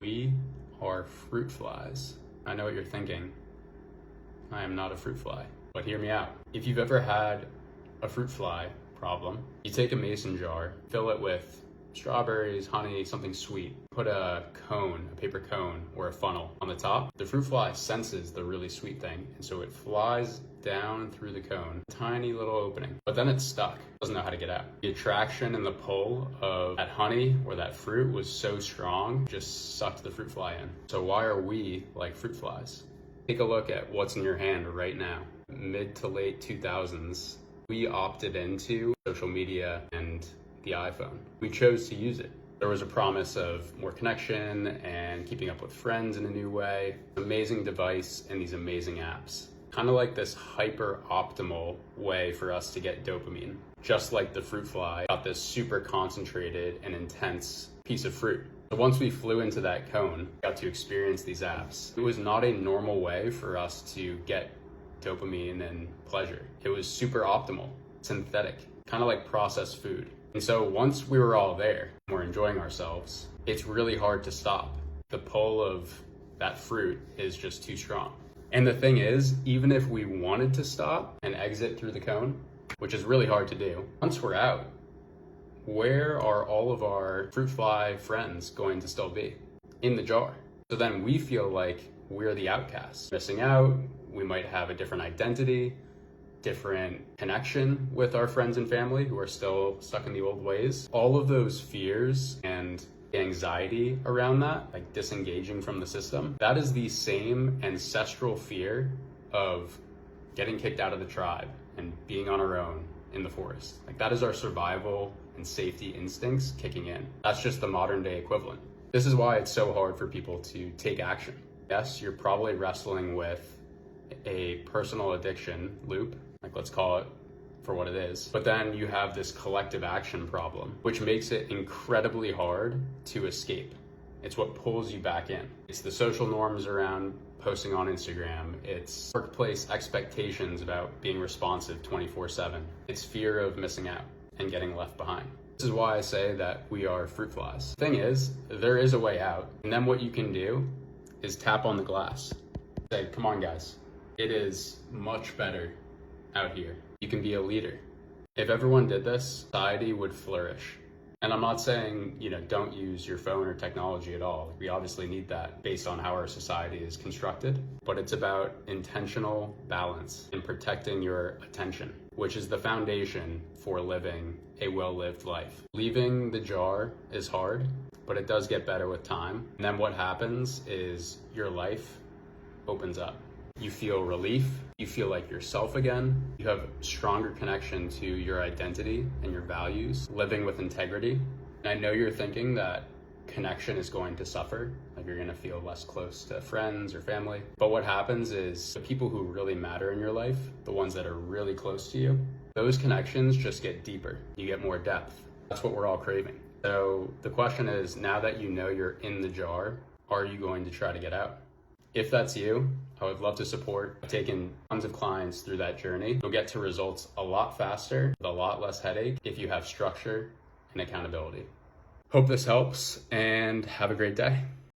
We are fruit flies. I know what you're thinking. I am not a fruit fly, but hear me out. If you've ever had a fruit fly problem, you take a mason jar, fill it with strawberries, honey, something sweet, put a cone, a paper cone or a funnel on the top. The fruit fly senses the really sweet thing, and so it flies down through the cone, tiny little opening, but then it's stuck, doesn't know how to get out. The attraction and the pull of that honey or that fruit was so strong, just sucked the fruit fly in. So why are we like fruit flies? Take a look at what's in your hand right now. Mid to late 2000s, we opted into social media and the iPhone. We chose to use it. There was a promise of more connection and keeping up with friends in a new way. Amazing device and these amazing apps. Kind of like this hyper optimal way for us to get dopamine. Just like the fruit fly got this super concentrated and intense piece of fruit. So once we flew into that cone, got to experience these apps. It was not a normal way for us to get dopamine and pleasure. It was super optimal, synthetic, kind of like processed food. And so once we were all there, we're enjoying ourselves, it's really hard to stop. The pull of that fruit is just too strong. And the thing is, even if we wanted to stop and exit through the cone, which is really hard to do, once we're out, where are all of our fruit fly friends going to still be? In the jar. So then we feel like we're the outcasts, missing out. We might have a different identity, different connection with our friends and family who are still stuck in the old ways. All of those fears and anxiety around that, like disengaging from the system, that is the same ancestral fear of getting kicked out of the tribe and being on our own in the forest. Like that is our survival and safety instincts kicking in. That's just the modern day equivalent. This is why it's so hard for people to take action. Yes, you're probably wrestling with a personal addiction loop, like let's call it for what it is. But then you have this collective action problem, which makes it incredibly hard to escape. It's what pulls you back in. It's the social norms around posting on Instagram. It's workplace expectations about being responsive 24/7. It's fear of missing out and getting left behind. This is why I say that we are fruit flies. The thing is, there is a way out. And then what you can do is tap on the glass. Say, come on guys, it is much better out here. You can be a leader. If everyone did this, society would flourish. And I'm not saying, don't use your phone or technology at all. We obviously need that based on how our society is constructed, but it's about intentional balance and protecting your attention, which is the foundation for living a well-lived life. Leaving the jar is hard, but it does get better with time. And then what happens is your life opens up. You feel relief, you feel like yourself again, you have stronger connection to your identity and your values, living with integrity. And I know you're thinking that connection is going to suffer, like you're gonna feel less close to friends or family. But what happens is the people who really matter in your life, the ones that are really close to you, those connections just get deeper. You get more depth. That's what we're all craving. So the question is, now that you know you're in the jar, are you going to try to get out? If that's you, I would love to support. I've taken tons of clients through that journey. You'll get to results a lot faster, with a lot less headache if you have structure and accountability. Hope this helps and have a great day.